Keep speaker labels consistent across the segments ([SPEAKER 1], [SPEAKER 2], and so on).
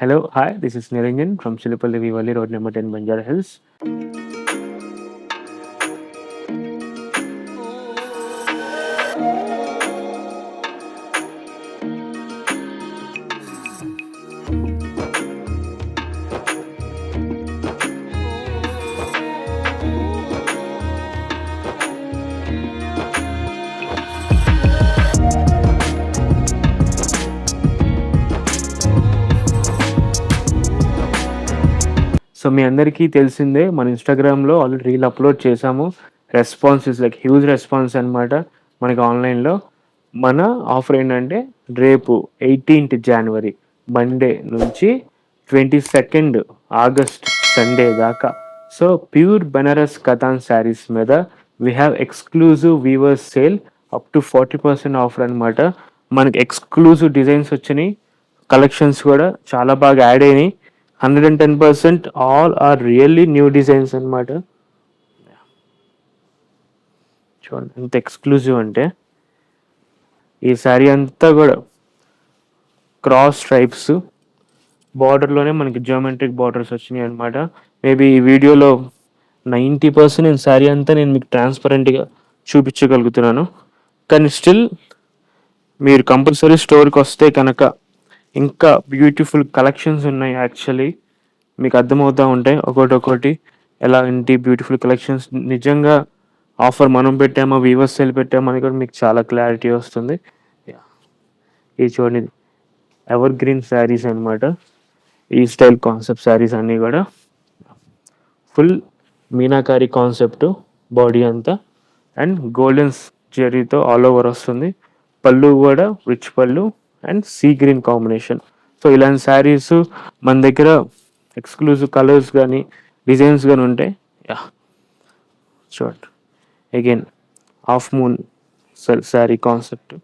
[SPEAKER 1] Hello, hi, this is Niranjan from Chilipalli Vivali Road number 10, Banjara Hills. So మీ అందరికీ తెలిసిందే మన ఇన్‌స్టాగ్రామ్‌లో already reel upload చేశాము. Response is like huge response అనమాట మనకి ఆన్‌లైన్‌లో. మన ఆఫర్ ఏంటంటే రేపు 18థ్ జనవరి మండే నుంచి 22nd ఆగస్ట్ సండే దాకా. సో ప్యూర్ బెనారస్ కతాన్ శారీస్ మీద we have exclusive weavers sale up to 40% offer అనమాట. మనకి ఎక్స్‌క్లూజివ్ డిజైన్స్ వచ్చినాయి. కలెక్షన్స్ కూడా చాలా బాగా యాడ్ అయినాయి. 110% all are really new designs అనమాట. చూడండి ఎంత ఎక్స్క్లూజివ్ అంటే ఈ శారీ అంతా కూడా క్రాస్ స్ట్రైప్స్ బార్డర్లోనే మనకి జియోమెట్రిక్ బార్డర్స్ వచ్చినాయి అనమాట. మేబీ ఈ వీడియోలో 90% నేను శారీ అంతా నేను మీకు ట్రాన్స్పరెంట్గా చూపించగలుగుతున్నాను. కానీ స్టిల్ మీరు కంపల్సరీ స్టోర్కి వస్తే కనుక ఇంకా బ్యూటిఫుల్ కలెక్షన్స్ ఉన్నాయి. యాక్చువల్లీ మీకు అర్థమవుతూ ఉంటాయి ఒకటి ఎలా ఏంటి బ్యూటిఫుల్ కలెక్షన్స్. నిజంగా ఆఫర్ మనం పెట్టామా వీవర్స్ సేల్ పెట్టామా అని కూడా మీకు చాలా క్లారిటీ వస్తుంది. ఇది చూడండి ఎవర్ గ్రీన్ శారీస్ అనమాట. ఈ స్టైల్ కాన్సెప్ట్ శారీస్ అన్నీ కూడా ఫుల్ మీనాకారి కాన్సెప్ట్ బాడీ అంతా అండ్ గోల్డెన్ జెరీతో ఆల్ ఓవర్ వస్తుంది. పళ్ళు కూడా రిచ్ పళ్ళు and sea green combination. So ఇలాంటి శారీస్ మన దగ్గర ఎక్స్క్లూజివ్ కలర్స్ కానీ డిజైన్స్ కానీ ఉంటాయి. చూడండి again half moon sari concept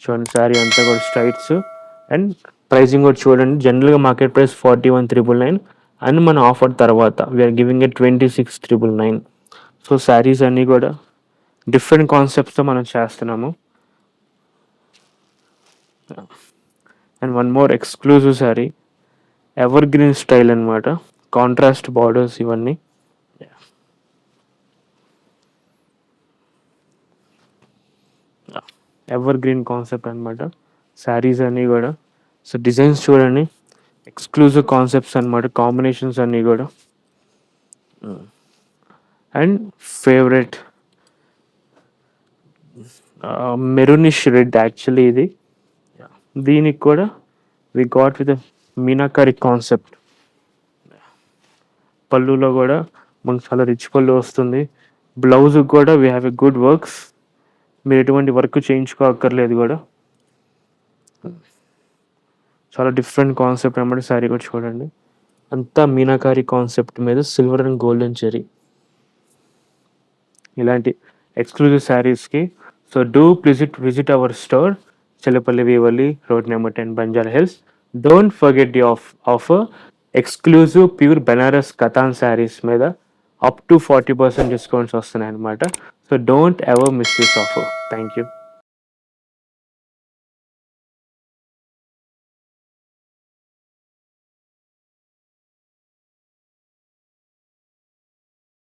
[SPEAKER 1] చూడండి. శారీ అంతా కూడా స్ట్రైట్స్ అండ్ ప్రైసింగ్ కూడా చూడండి. జనరల్గా మార్కెట్ ప్రైస్ 41,999 అండ్ మన ఆఫర్ తర్వాత we are giving at 26,999. So sarees అన్నీ కూడా డిఫరెంట్ కాన్సెప్ట్స్తో మనం చేస్తున్నాము. And one more exclusive saree evergreen style అనమాట. కాంట్రాస్ట్ బార్డర్స్ ఇవన్నీ ఎవర్ గ్రీన్ కాన్సెప్ట్ అనమాట శారీస్ అన్నీ కూడా. సో డిజైన్స్ చూడండి ఎక్స్క్లూజివ్ కాన్సెప్ట్స్ అనమాట. కాంబినేషన్స్ అన్నీ కూడా and favourite maroonish red actually ఇది. దీనికి కూడా we got with meenakari concept. పళ్ళులో కూడా మనకు చాలా రిచ్ పళ్ళు వస్తుంది. బ్లౌజ్ కూడా we have a good works. మీరు ఎటువంటి వర్క్ చేయించుకోక్కర్లేదు కూడా. చాలా డిఫరెంట్ కాన్సెప్ట్ అన్నమాట. శారీ కూడా చూడండి అంతా మీనాకారి కాన్సెప్ట్ మీద సిల్వర్ అండ్ గోల్డెన్ చెరీ ఇలాంటి ఎక్స్క్లూజివ్ శారీస్కి. So do visit our store Chilipalli Vivali Road number 10, Banjara Hills. Don't forget the offer exclusive pure Banaras Katan sarees మీద up to 40% discounts వస్తున్నాయి అనమాట. So don't ever miss this offer. Thank you.